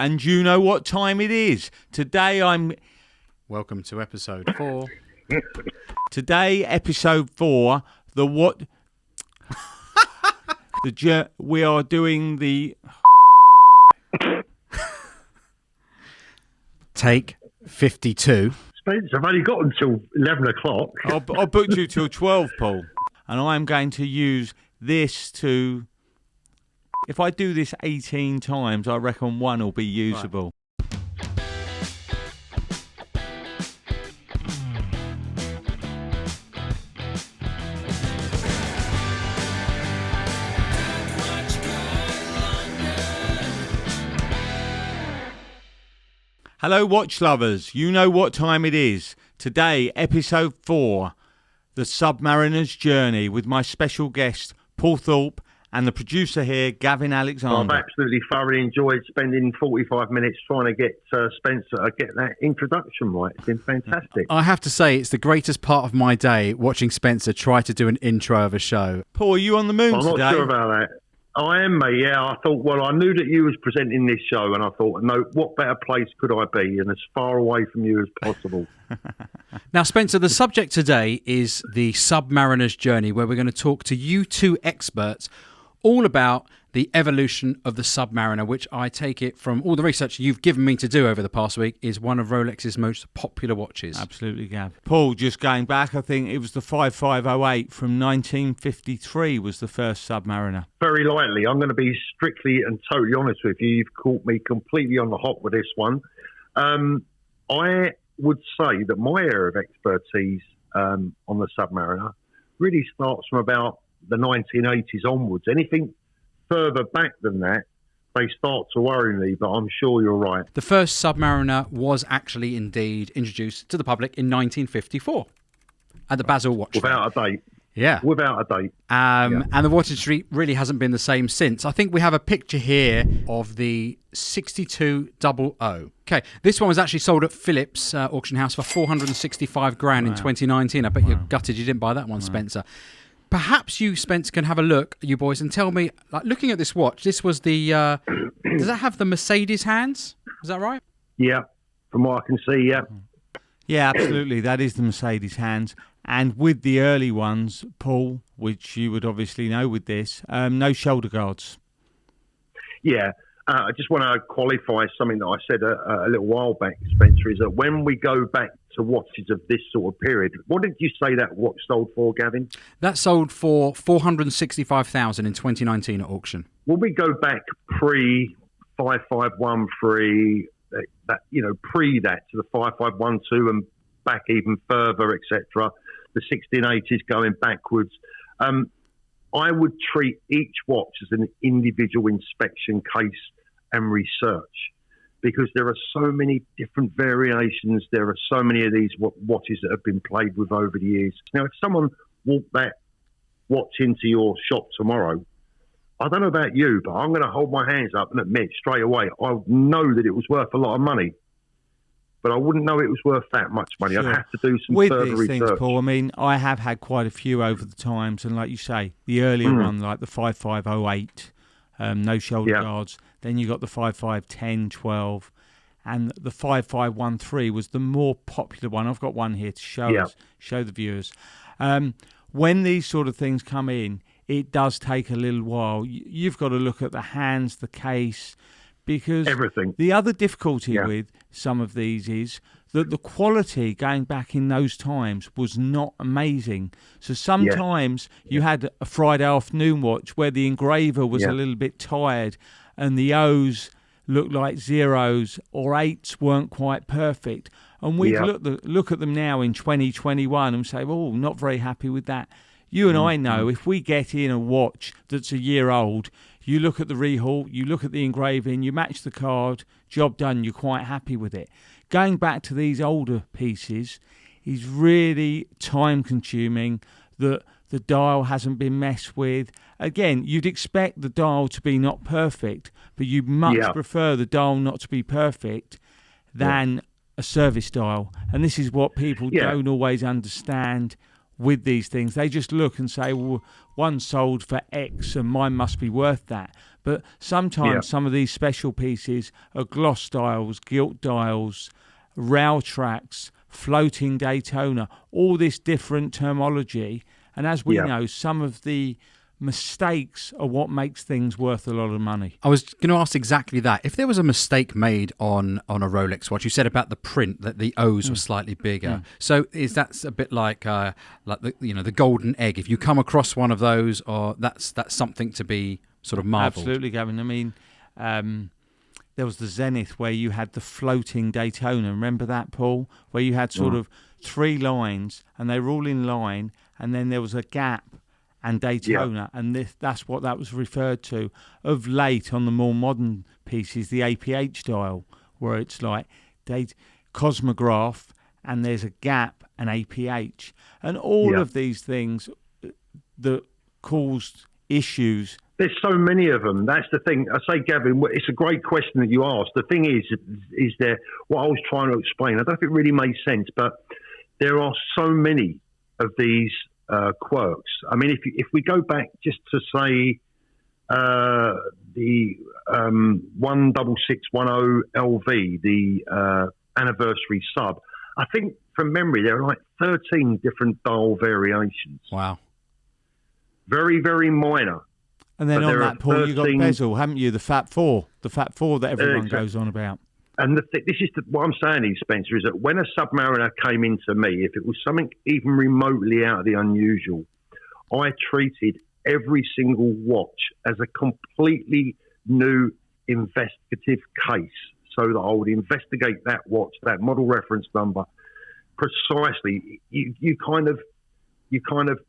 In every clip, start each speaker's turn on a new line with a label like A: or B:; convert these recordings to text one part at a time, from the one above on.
A: And you know what time it is. Today
B: Welcome to episode 4.
A: Today, episode 4, we are doing the...
B: Take 52.
C: Spence, I've only got until 11 o'clock.
A: I booked you till 12, Paul. And I'm going to use this to... If I do this 18 times, I reckon one will be usable. Hello, watch lovers. You know what time it is. Today, episode 4, The Submariner's Journey, with my special guest, Paul Thorpe, and the producer here, Gavin Alexander.
C: I've absolutely thoroughly enjoyed spending 45 minutes trying to get Spencer get that introduction right. It's been fantastic.
B: I have to say, it's the greatest part of my day watching Spencer try to do an intro of a show.
A: Paul, are you on the moon
C: I'm
A: today?
C: I'm not sure about that. I am, mate, yeah. I thought, well, I knew that you was presenting this show, and I thought, no, what better place could I be, and as far away from you as possible.
B: Now, Spencer, the subject today is the Submariner's Journey, where we're going to talk to you two experts all about the evolution of the Submariner, which I take it from all the research you've given me to do over the past week is one of Rolex's most popular watches.
A: Absolutely, Gav. Paul, just going back, I think it was the 5508 from 1953 was the first Submariner.
C: Very lightly. I'm going to be strictly and totally honest with you. You've caught me completely on the hop with this one. I would say that my area of expertise on the Submariner really starts from about the 1980s onwards. Anything further back than that, they start to worry me, but I'm sure you're right.
B: The first Submariner was actually indeed introduced to the public in 1954 at the Basel Watch Fair.
C: Without a date.
B: Yeah.
C: Without a date.
B: And the watch industry really hasn't been the same since. I think we have a picture here of the 6200. Okay, this one was actually sold at Phillips auction house for 465 grand in 2019. I bet you're gutted you didn't buy that one, Spencer. Perhaps you, Spence, can have a look, you boys, and tell me, like, looking at this watch, this was the... does that have the Mercedes hands? Is that right?
C: Yeah, from what I can see, yeah.
A: Yeah, absolutely. That is the Mercedes hands. And with the early ones, Paul, which you would obviously know with this, no shoulder guards.
C: Yeah. I just want to qualify something that I said a little while back, Spencer, is that when we go back to watches of this sort of period, what did you say that watch sold for, Gavin?
B: That sold for $465,000 in 2019 at auction.
C: When we go back pre-5513, pre that to the 5512 and back even further, etc., the 1680s going backwards, I would treat each watch as an individual inspection case and research, because there are so many different variations. There are so many of these watches that have been played with over the years. Now, if someone walked that watch into your shop tomorrow, I don't know about you, but I'm going to hold my hands up and admit straight away, I know that it was worth a lot of money, but I wouldn't know it was worth that much money.
A: Sure.
C: I'd have to do some
A: with
C: further
A: these
C: research.
A: Things, Paul, I mean, I have had quite a few over the times, and like you say, the earlier one, like the 5508, no shoulder guards. Then you got the 5510, 12, and the 5513 was the more popular one. I've got one here to show the viewers. When these sort of things come in, it does take a little while. You've got to look at the hands, the case, because
C: everything. The
A: other difficulty with some of these is that the quality going back in those times was not amazing. So sometimes you had a Friday afternoon watch where the engraver was a little bit tired and the O's looked like zeros or eights weren't quite perfect. And we look at them now in 2021 and say, oh, not very happy with that. You and I know if we get in a watch that's a year old, you look at the rehaul, you look at the engraving, you match the card, job done, you're quite happy with it. Going back to these older pieces is really time-consuming, that the dial hasn't been messed with. Again, you'd expect the dial to be not perfect, but you much prefer the dial not to be perfect than a service dial. And this is what people don't always understand with these things. They just look and say, well, one sold for X and mine must be worth that. But sometimes some of these special pieces are gloss dials, gilt dials, rail tracks, floating Daytona, all this different terminology. And as we know, some of the mistakes are what makes things worth a lot of money.
B: I was going to ask exactly that. If there was a mistake made on a Rolex watch, you said about the print that the O's were slightly bigger. So is that a bit like the golden egg? If you come across one of those, or that's something to be sort of marvelled.
A: Absolutely, Gavin. I mean, there was the Zenith where you had the floating Daytona. Remember that, Paul? Where you had sort of 3 lines and they were all in line, and then there was a gap and Daytona, and that's what that was referred to. Of late, on the more modern pieces, the APH dial, where it's like Cosmograph, and there's a gap and APH, and all of these things that caused issues.
C: There's so many of them. That's the thing. I say, Gavin, it's a great question that you asked. The thing is there, what I was trying to explain, I don't know if it really made sense, but there are so many of these quirks. I mean, if we go back just to say the 16610 LV, the anniversary sub, I think from memory there are like 13 different dial variations.
B: Wow.
C: Very, very minor.
A: And then on that, Paul, you've got bezel, haven't you? The Fat Four that everyone goes on about.
C: And what I'm saying is, Spencer, is that when a Submariner came into me, if it was something even remotely out of the unusual, I treated every single watch as a completely new investigative case, so that I would investigate that watch, that model reference number, precisely. You kind of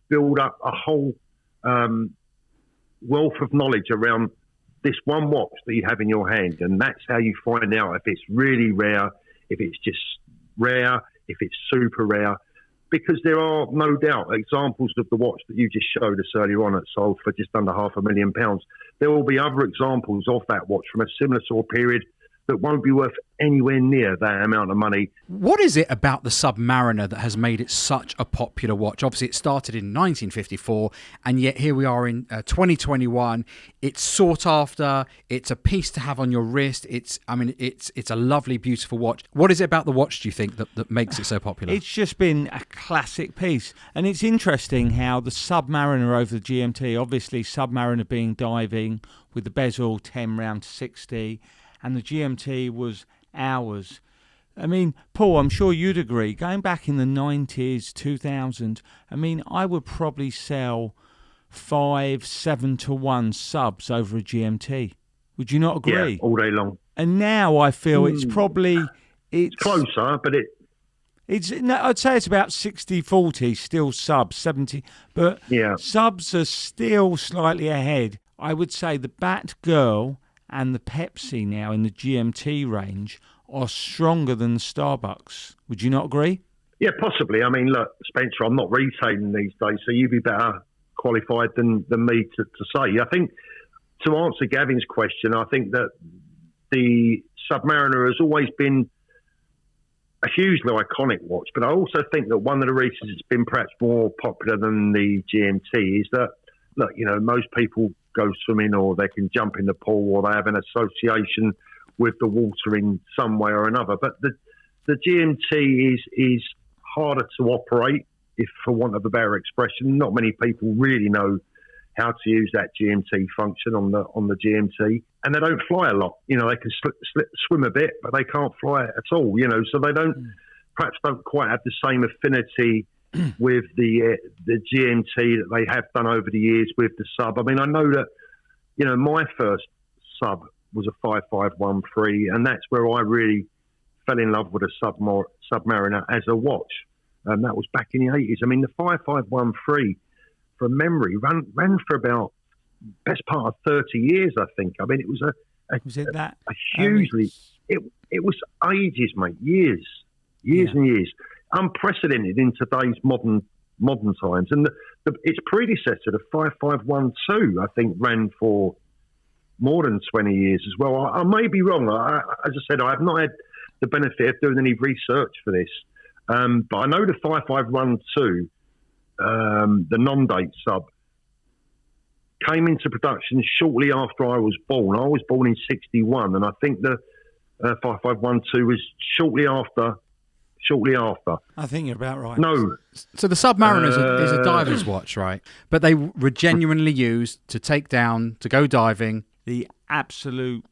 C: build up a whole wealth of knowledge around this one watch that you have in your hand, and that's how you find out if it's really rare, if it's just rare, if it's super rare, because there are no doubt examples of the watch that you just showed us earlier on that sold for just under £500,000. There will be other examples of that watch from a similar sort of period that won't be worth anywhere near that amount of money.
B: What is it about the Submariner that has made it such a popular watch? Obviously, it started in 1954, and yet here we are in 2021. It's sought after. It's a piece to have on your wrist. It's a lovely, beautiful watch. What is it about the watch, do you think, that makes it so popular?
A: It's just been a classic piece. And it's interesting how the Submariner over the GMT, obviously Submariner being diving with the bezel 10 round to 60, and the GMT was hours. I mean, Paul, I'm sure you'd agree, going back in the 90s, 2000, I mean, I would probably sell 5-7 to 1 subs over a GMT. Would you not agree?
C: Yeah, all day long.
A: And now I feel it's probably... It's
C: closer, but
A: I'd say it's about 60-40, still subs, 70. But subs are still slightly ahead. I would say the Batgirl and the Pepsi now in the GMT range are stronger than the Starbucks. Would you not agree?
C: Yeah, possibly. I mean, look, Spencer, I'm not retailing these days, so you'd be better qualified than me to say. I think, to answer Gavin's question, I think that the Submariner has always been a hugely iconic watch, but I also think that one of the reasons it's been perhaps more popular than the GMT is that, look, most people go swimming, or they can jump in the pool, or they have an association with the water in some way or another. But the GMT is harder to operate, if for want of a better expression. Not many people really know how to use that GMT function on the GMT, and they don't fly a lot. They can swim a bit, but they can't fly at all. So they perhaps don't quite have the same affinity with the GMT that they have done over the years with the sub. I mean, I know that, my first sub was a 5513, and that's where I really fell in love with a Submariner as a watch. And that was back in the 80s. I mean, the 5513, from memory, ran for about best part of 30 years, I think. I mean, it was a hugely... It was ages, mate, years and years. Unprecedented in today's modern times. And its predecessor, the 5512, I think ran for more than 20 years as well. I may be wrong. As I said, I have not had the benefit of doing any research for this. But I know the 5512, the non-date sub, came into production shortly after I was born. I was born in 61, and I think the 5512 was shortly after.
A: I think you're about right.
C: No.
B: So the Submariner is a diver's watch, right? But they were genuinely used to take down, to go diving.
A: The absolute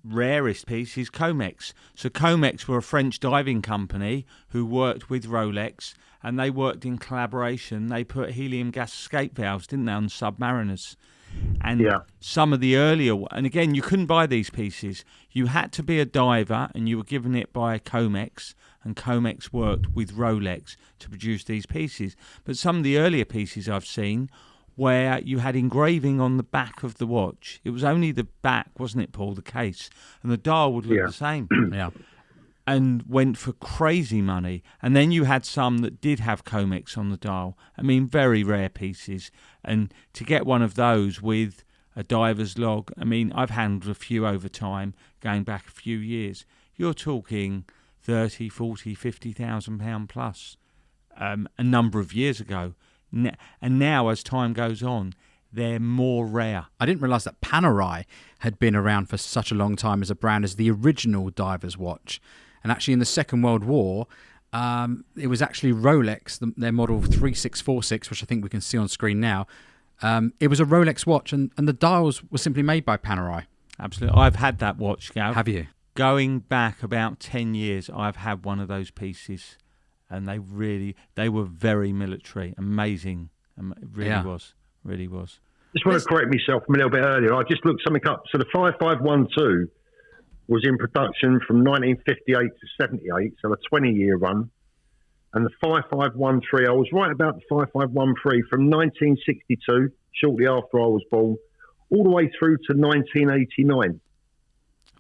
A: rarest piece is Comex. So Comex were a French diving company who worked with Rolex, and they worked in collaboration. They put helium gas escape valves, didn't they, on Submariners? And some of the earlier, and again, you couldn't buy these pieces. You had to be a diver, and you were given it by Comex, and Comex worked with Rolex to produce these pieces. But some of the earlier pieces I've seen where you had engraving on the back of the watch. It was only the back, wasn't it, Paul, the case? And the dial would look the same.
B: Yeah.
A: And went for crazy money. And then you had some that did have Comex on the dial. I mean, very rare pieces. And to get one of those with a diver's log, I mean, I've handled a few over time, going back a few years. You're talking 30, 40, 50,000 pound plus a number of years ago. And now, as time goes on, they're more rare.
B: I didn't realise that Panerai had been around for such a long time as a brand as the original diver's watch. And actually, in the Second World War, it was actually Rolex, their model 3646, which I think we can see on screen now. It was a Rolex watch, and the dials were simply made by Panerai.
A: Absolutely. I've had that watch, Gav.
B: Have you?
A: Going back about 10 years, I've had one of those pieces. And they were very military, amazing. It really was.
C: Just want to correct myself from a little bit earlier. I just looked something up. So the 5512 was in production from 1958 to 78, so a 20-year run. And the 5513, I was right about the 5513 from 1962, shortly after I was born, all the way through to 1989.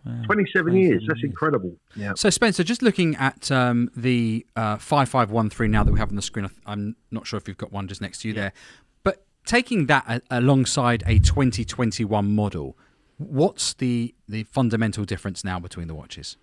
C: Wow, 27 years. That's incredible. Yeah.
B: So, Spencer, just looking at the 5513 now that we have on the screen, I'm not sure if you've got one just next to you there, but taking that alongside a 2021 model, what's the fundamental difference now between the watches?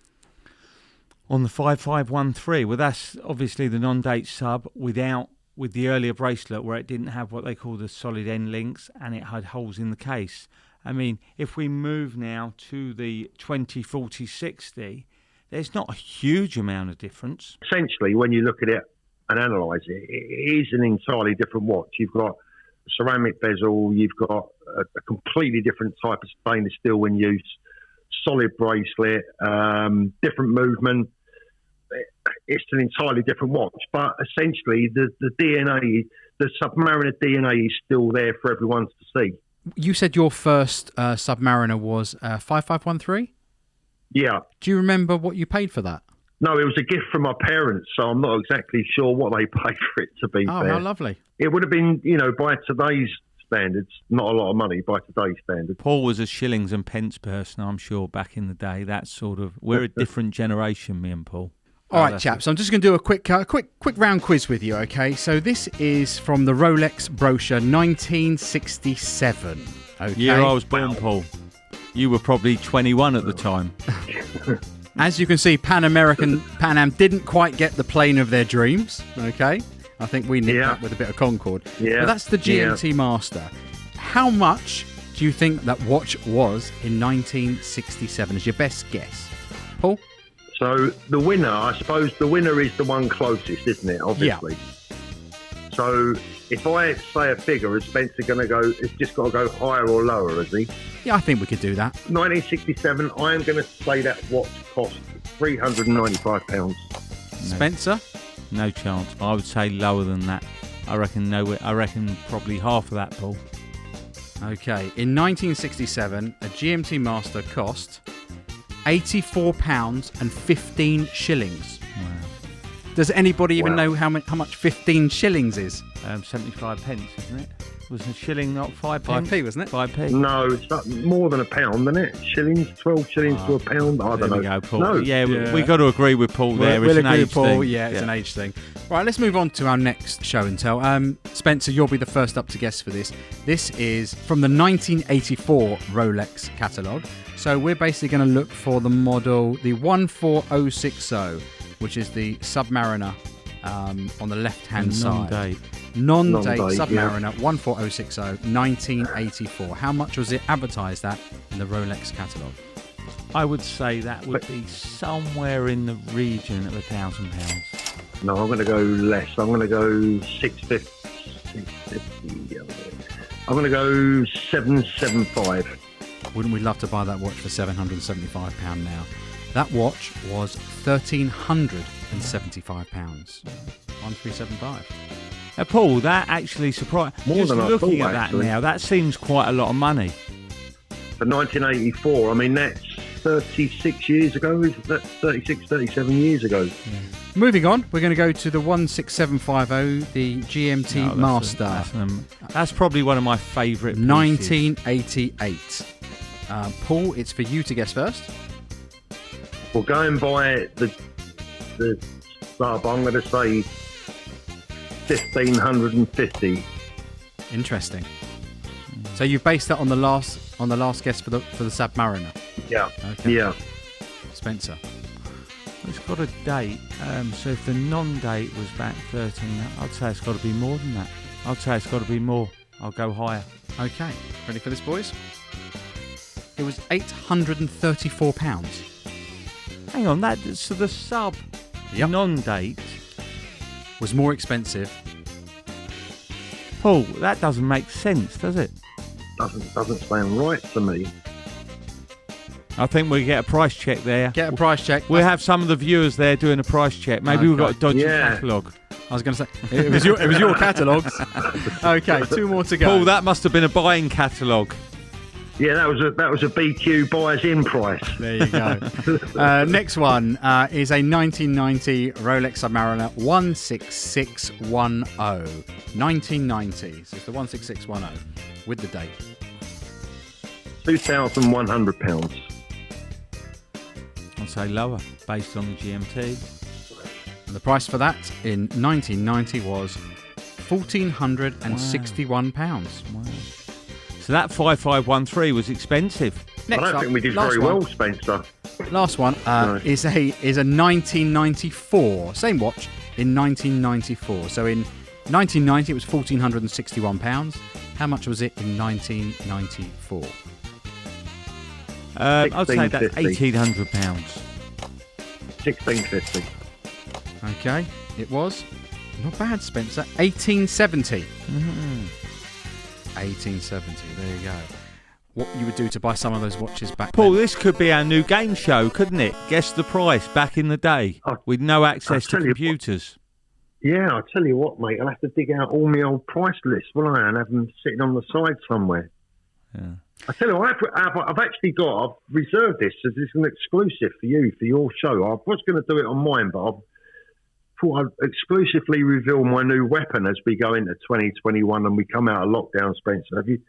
A: On the 5513, well, that's obviously the non-date sub with the earlier bracelet where it didn't have what they call the solid end links and it had holes in the case. I mean, if we move now to the 2040-60, there's not a huge amount of difference.
C: Essentially, when you look at it and analyse it, it is an entirely different watch. You've got a ceramic bezel, you've got a completely different type of stainless steel in use, solid bracelet, different movement. It's an entirely different watch. But essentially, the DNA, the Submariner DNA is still there for everyone to see.
B: You said your first Submariner was 5513?
C: Yeah.
B: Do you remember what you paid for that?
C: No, it was a gift from my parents, so I'm not exactly sure what they paid for it, to be fair.
B: Oh, how lovely.
C: It would have been, by today's standards, not a lot of money by today's standards.
A: Paul was a shillings and pence person, I'm sure, back in the day. That's sort of, we're a different generation, me and Paul.
B: All right, chaps, so I'm just going to do a quick round quiz with you, okay? So this is from the Rolex brochure 1967. Okay.
A: Year I was born, Paul. You were probably 21 at the time.
B: As you can see, Pan Am didn't quite get the plane of their dreams, okay? I think we nicked that with a bit of Concorde. Yeah. But that's the GMT Master. How much do you think that watch was in 1967 as your best guess? Paul?
C: So the winner, I suppose the winner is the one closest, isn't it? Obviously. Yeah. So if I say a figure, is Spencer going to go, it's just got to go higher or lower, is he?
B: Yeah, I think we could do that.
C: 1967, I am going to say that watch cost £395.
B: Spencer?
A: No chance. I would say lower than that. I reckon probably half of that, Paul.
B: Okay. In 1967, a GMT Master cost £84 and 15 shillings.
A: Wow.
B: Does anybody even know how much 15 shillings is?
A: 75 pence, isn't it? Was a shilling not 5 pence?
B: 5p, wasn't it?
A: 5p.
C: No, it's more than a pound, isn't it? Shillings, 12 shillings to a pound. I don't know.
A: There we go, Paul.
C: No.
A: Yeah, we got to agree with Paul there.
B: We'll
A: it's
B: agree
A: an age
B: with Paul.
A: thing.
B: Yeah, it's an age thing. Right, let's move on to our next show and tell. Spencer, you'll be the first up to guess for this. This is from the 1984 Rolex catalogue. So we're basically going to look for the model, the 14060, which is the Submariner on the left-hand side.
A: Non-date.
B: Non-date
C: Non-date,
B: Submariner 14060, 1984. How much was it advertised at in the Rolex catalogue?
A: I would say that would be somewhere in the region of £1,000.
C: No, I'm going to go less. I'm going to go 650. I'm going to go 775.
B: Wouldn't we love to buy that watch for £775 now? That watch was £1,375. 1375.
A: Paul, that actually surprised.
C: More
A: Just
C: than I
A: looking
C: thought,
A: at that
C: actually.
A: now, that seems quite a lot of money.
C: For 1984, I mean, that's 36 years ago. That's 36, 37 years ago.
B: Moving on, we're going to go to the 16750, the GMT Master.
A: That's probably one of my favourite pieces.
B: 1988. Paul, it's for you to guess first.
C: Well, going by the sub, I'm going to say 1,550.
B: Interesting. So you've based that on the last guess for the Submariner.
C: Yeah.
B: Okay.
C: Yeah.
B: Spencer.
A: It's got a date. So if the non-date was back 13, I'd say it's got to be more than that. I'd say it's got to be more. I'll go higher.
B: Okay. Ready for this, boys? It was £834.
A: Hang on, so the sub non-date
B: Was more expensive.
A: Paul, that doesn't make sense, does it?
C: Doesn't sound right to me.
A: I think we get a price check there.
B: Get a price check.
A: We'll have some of the viewers there doing a price check. Maybe we've got a dodgy catalogue.
B: I was going to say it was your catalogues. Okay, two more to go.
A: Paul, that must have been a buying catalogue.
C: Yeah, that was a BQ buyers in price.
B: There you go. Next one is a 1990 Rolex Submariner 16610. 1990. So it's the 16610 with the date.
C: £2,100.
A: I'd say lower, based on the GMT.
B: And the price for that in 1990 was £1,461.
A: Wow. So that 5513 was expensive.
B: Next
C: I don't
B: up,
C: think we did
B: last
C: very
B: one.
C: well, Spencer.
B: Last one is a 1994, same watch in 1994. So in 1990 it was £1,461. How much was it in 1994?
A: I'd say that's £1,800.
C: 1650.
B: Okay, it was not bad, Spencer. 1870. 1870. There you go. What you would do to buy some of those watches back
A: Paul,
B: then.
A: this could be our new game show, couldn't it? Guess the price back in the day with no access to computers.
C: Yeah, I'll tell you what, mate. I'll have to dig out all my old price lists, will I? And have them sitting on the side somewhere.
A: Yeah.
C: I tell you, I've reserved this as an exclusive for you, for your show. I was going to do it on mine, but I thought I'd exclusively reveal my new weapon as we go into 2021 and we come out of lockdown, Spencer. Have you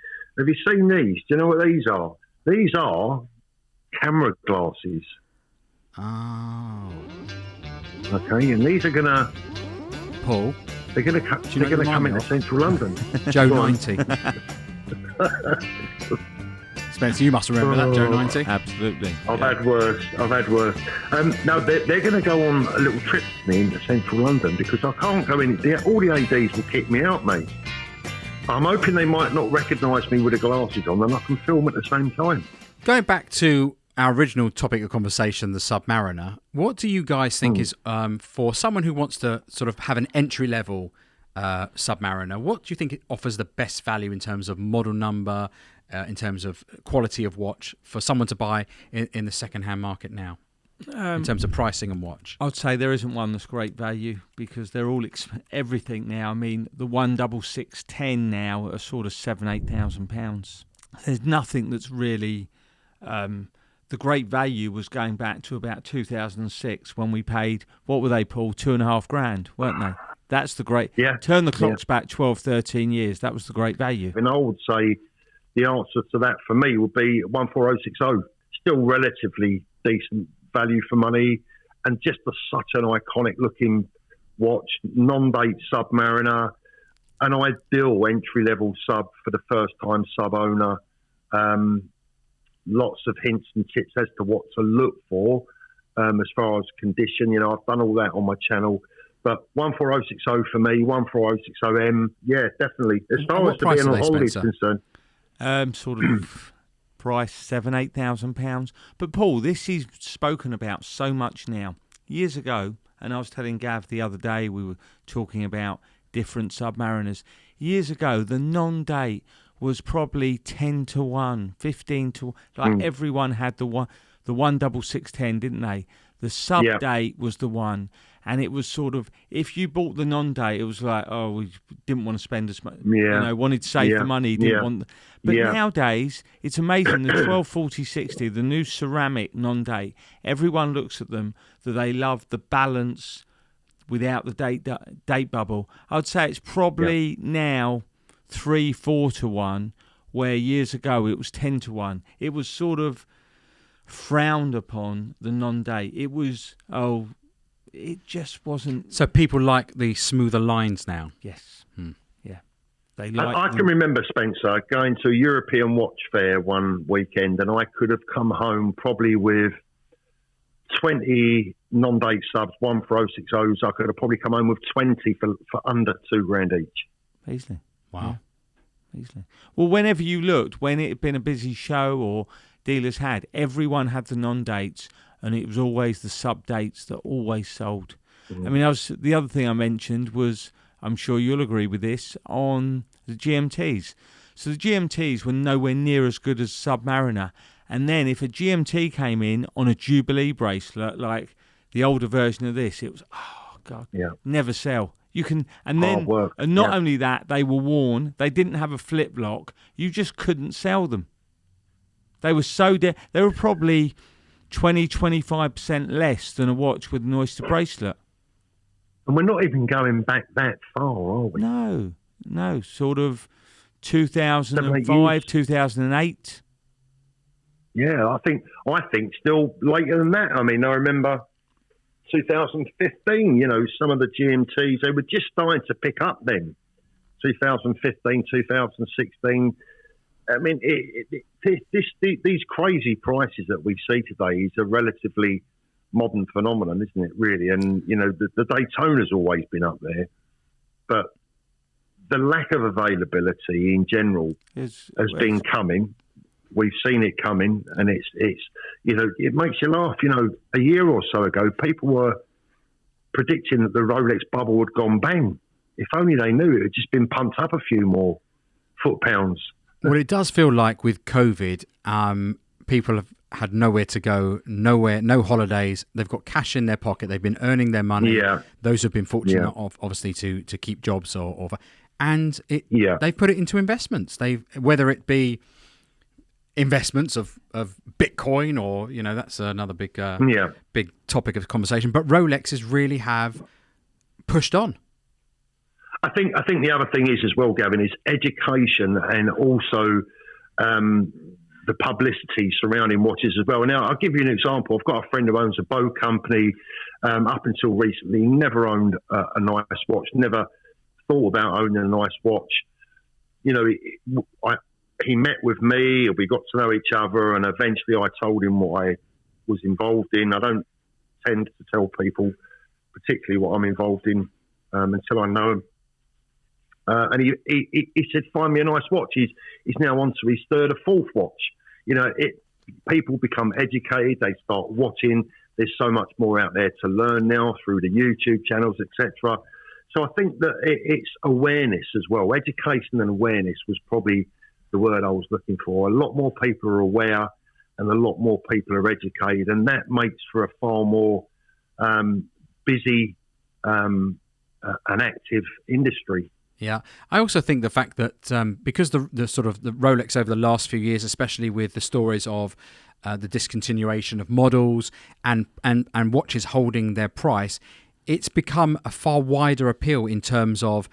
C: seen these? Do you know what these are? These are camera glasses.
B: Oh.
C: Okay, and these are going to...
B: Paul?
C: They're going to come into central London.
B: Joe 90. Spencer, you must remember that, Joe 90.
A: Absolutely.
C: I've had worse. No, they're going to go on a little trip with me into central London because I can't go in. All the ADs will kick me out, mate. I'm hoping they might not recognise me with the glasses on and I can film at the same time.
B: Going back to our original topic of conversation, the Submariner, what do you guys think is, for someone who wants to sort of have an entry-level Submariner, what do you think it offers the best value in terms of model number, in terms of quality of watch for someone to buy in the second-hand market now, in terms of pricing and watch?
A: I'd say there isn't one that's great value because they're all everything now. I mean, the 16610 now are sort of £7,000-8,000. There's nothing that's really... the great value was going back to about 2006 when we paid, what were they, Paul? $2,500, weren't they? That's the great...
C: Yeah.
A: Turn the clocks back 12, 13 years. That was the great value.
C: And I would say the answer to that for me would be 14060. Still relatively decent value for money and just such an iconic looking watch, non-date Submariner, an ideal entry-level sub for the first-time sub owner. Lots of hints and tips as to what to look for as far as condition. You know, I've done all that on my channel. But 14060 for me, 14060M, yeah, definitely. As far
B: what
C: as to
B: price
C: being
B: are
C: on
B: they,
C: holiday is
B: Spencer?
C: concerned,
A: Sort of price £7,000-8,000. But Paul, this is spoken about so much now. Years ago, and I was telling Gav the other day, we were talking about different Submariners. Years ago, the non-date was probably 10-1, 15-1. Like everyone had the 16610, didn't they? The sub date was the one, and it was sort of, if you bought the non-date, it was like, oh, we didn't want to spend as much, wanted to save the money, didn't want. But nowadays, it's amazing. The 124060, the new ceramic non-date, everyone looks at them that they love the balance without the date bubble. I'd say it's probably now 3-4-1, where years ago it was 10-1. It was sort of frowned upon, the non-date. It was, it just wasn't.
B: So people like the smoother lines now.
A: Yes. Yeah. They like.
C: I can remember, Spencer, going to a European watch fair one weekend, and I could have come home probably with 20 non-date subs, 14060s. I could have probably come home with 20 for under £2,000 each.
A: Easily.
B: Wow.
A: Yeah. Easily. Well, whenever you looked, when it had been a busy show or dealers had, everyone had the non-dates, and it was always the sub-dates that always sold. I mean, the other thing I mentioned was, I'm sure you'll agree with this, on the GMTs. So the GMTs were nowhere near as good as Submariner. And then if a GMT came in on a Jubilee bracelet, like the older version of this, it was, never sell. You can, and then, and not only that, they were worn. They didn't have a flip lock. You just couldn't sell them. They were they were probably 20-25% less than a watch with an oyster bracelet.
C: And we're not even going back that far, are we?
A: No, sort of 2005, 2008.
C: Yeah, I think still later than that. I mean, I remember 2015, some of the GMTs, they were just starting to pick up then. 2015, 2016. I mean, these crazy prices that we see today is a relatively modern phenomenon, isn't it, really? And, the Daytona's always been up there. But the lack of availability in general has been coming. We've seen it coming, and it's it makes you laugh. A year or so ago, people were predicting that the Rolex bubble had gone bang. If only they knew it had just been pumped up a few more foot-pounds.
B: Well, it does feel like with COVID, people have had nowhere to go, no holidays. They've got cash in their pocket. They've been earning their money. Yeah. Those who've been fortunate, obviously, to keep jobs and they've put it into investments. Whether it be investments of Bitcoin or that's another big topic of conversation. But Rolexes really have pushed on.
C: I think the other thing is as well, Gavin, is education and also the publicity surrounding watches as well. Now, I'll give you an example. I've got a friend who owns a bow company. Up until recently, never owned a nice watch, never thought about owning a nice watch. He met with me, we got to know each other, and eventually I told him what I was involved in. I don't tend to tell people particularly what I'm involved in until I know them. And he said, find me a nice watch. He's now on to his third or fourth watch. People become educated. They start watching. There's so much more out there to learn now through the YouTube channels, etc. So I think that it's awareness as well. Education and awareness was probably the word I was looking for. A lot more people are aware and a lot more people are educated. And that makes for a far more busy and active industry.
B: Yeah, I also think the fact that because the sort of the Rolex over the last few years, especially with the stories of the discontinuation of models and watches holding their price, it's become a far wider appeal in terms of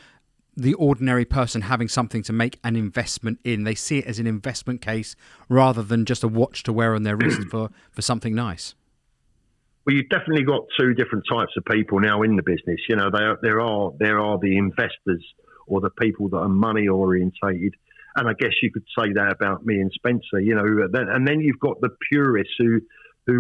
B: the ordinary person having something to make an investment in. They see it as an investment case rather than just a watch to wear on their wrist for something nice.
C: Well, you've definitely got two different types of people now in the business. There are the investors or the people that are money orientated, and I guess you could say that about me and Spencer. And then you've got the purists who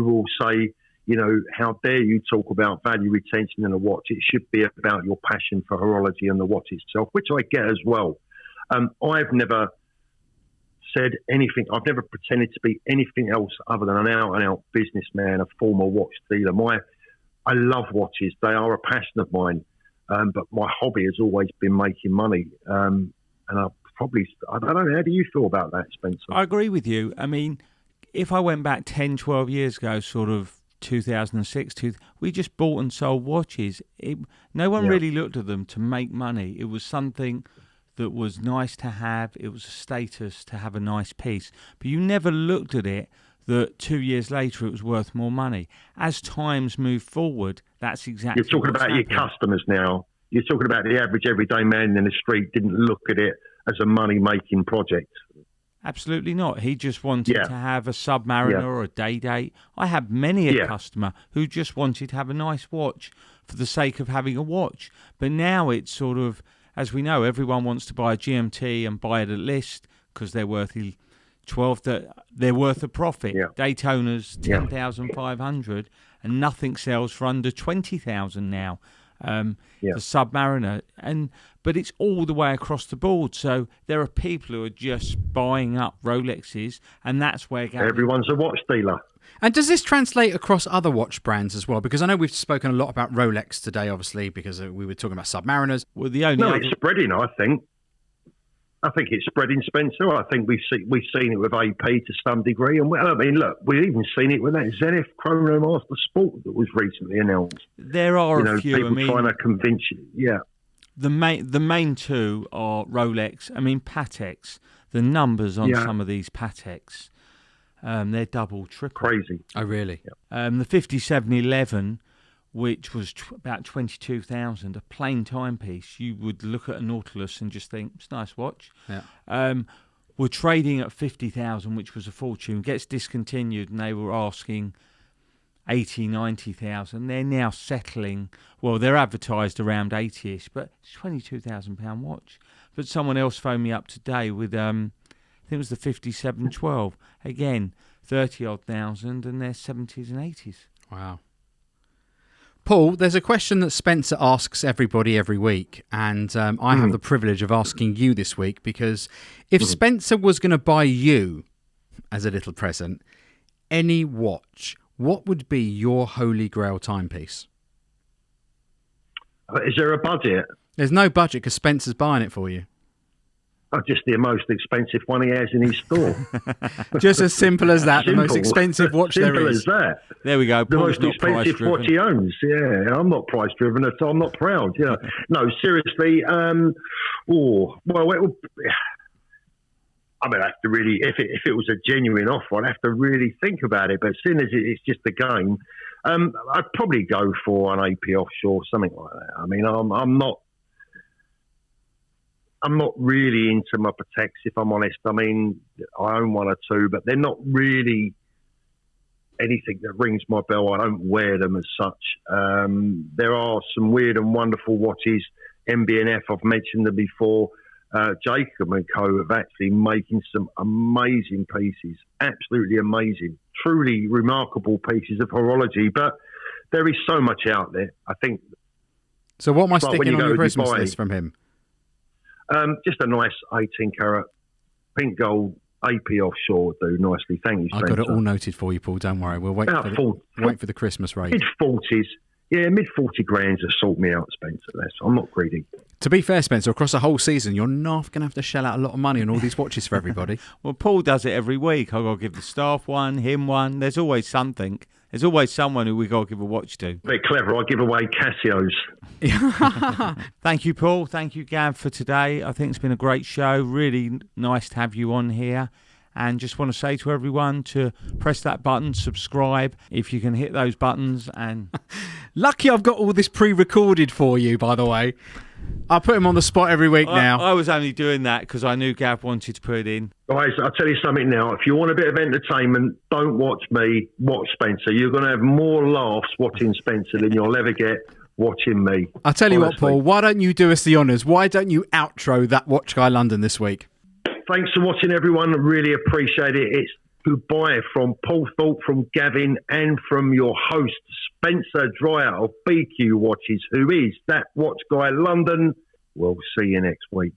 C: will say, You know, how dare you talk about value retention in a watch? It should be about your passion for horology and the watch itself, which I get as well. I've never said anything. I've never pretended to be anything else other than an out-and-out businessman, a former watch dealer. I love watches. They are a passion of mine. But my hobby has always been making money. And I don't know, how do you feel about that, Spencer?
A: I agree with you. I mean, if I went back 10, 12 years ago, sort of 2006, we just bought and sold watches. No one really looked at them to make money. It was something that was nice to have. It was a status to have a nice piece. But you never looked at it that 2 years later it was worth more money. As times move forward, that's exactly
C: You're talking about your customers now. You're talking about the average everyday man in the street didn't look at it as a money-making project.
A: Absolutely not. He just wanted to have a Submariner or a Day-Date. I have many a customer who just wanted to have a nice watch for the sake of having a watch. But now it's sort of, as we know, everyone wants to buy a GMT and buy it at list because they're worth they're worth a profit.
C: Yeah.
A: Daytona's 10,500 and nothing sells for under 20,000 now. The Submariner, but it's all the way across the board. So there are people who are just buying up Rolexes, and that's where
C: everyone's a watch dealer.
B: And does this translate across other watch brands as well? Because I know we've spoken a lot about Rolex today, obviously, because we were talking about Submariners.
A: Well,
C: it's spreading. I think it's spreading, Spencer. I think we've seen it with AP to some degree, and we've even seen it with that Zenith Chronomaster Sport that was recently announced.
A: There are a few
C: people trying to convince you. Yeah,
A: the main two are Rolex. I mean, Pateks. The numbers on some of these Pateks, they're double, triple.
C: Crazy.
B: Oh, really?
A: Yeah. The 5711. Which was about 22,000, a plain timepiece. You would look at a Nautilus and just think, it's a nice watch.
B: Yeah.
A: We're trading at 50,000, which was a fortune. Gets discontinued, and they were asking 80, 90,000. They're now settling, well, they're advertised around 80-ish, but it's a £22,000 watch. But someone else phoned me up today with, I think it was the 5712. Again, 30-odd thousand, and they're 70s and 80s.
B: Wow. Paul, there's a question that Spencer asks everybody every week, and I have the privilege of asking you this week, because if Spencer was going to buy you, as a little present, any watch, what would be your holy grail timepiece?
C: Is there a budget?
B: There's no budget because Spencer's buying it for you.
C: Just the most expensive one he has in his store.
B: Just as simple as that. The most expensive watch there is.
C: Simple as that.
A: There we go.
C: The most expensive watch he owns. Yeah, I'm not price driven at all. I'm not proud. Yeah. No, seriously. I'd have to really, if it was a genuine offer, I'd have to really think about it. But seeing as it's just a game, I'd probably go for an AP offshore, something like that. I mean, I'm not really into my Pateks, if I'm honest. I mean, I own one or two, but they're not really anything that rings my bell. I don't wear them as such. There are some weird and wonderful watches. MB&F, I've mentioned them before. Jacob & Co. have actually making some amazing pieces. Absolutely amazing. Truly remarkable pieces of horology. But there is so much out there, I think.
B: So what am I sticking on your Christmas list from him?
C: Just a nice 18-carat pink gold AP offshore would do nicely. Thank you, Spencer.
B: I've got it all noted for you, Paul. Don't worry. We'll wait for the Christmas rate.
C: Mid-40s. Yeah, mid-40 grand to sort me out, Spencer. I'm not greedy.
B: To be fair, Spencer, across the whole season, you're not going to have to shell out a lot of money on all these watches for everybody.
A: Well, Paul does it every week. I've got to give the staff one, him one. There's always something. There's always someone who we got to give a watch to.
C: Very clever. I give away Casios.
A: Thank you, Paul. Thank you, Gav, for today. I think it's been a great show. Really nice to have you on here. And just want to say to everyone to press that button, subscribe, if you can hit those buttons. And
B: lucky I've got all this pre-recorded for you, by the way. I put him on the spot every week now.
A: I was only doing that because I knew Gav wanted to put it in.
C: Guys, I'll tell you something now. If you want a bit of entertainment, don't watch me, watch Spencer. You're going to have more laughs watching Spencer than you'll ever get watching me.
B: I'll tell you what, Paul, why don't you do us the honours? Why don't you outro that Watch Guy London this week?
C: Thanks for watching, everyone. Really appreciate it. It's goodbye from Paul Thorpe, from Gavin, and from your host, Spencer Dreyer of BQ Watches, who is that watch guy London. We'll see you next week.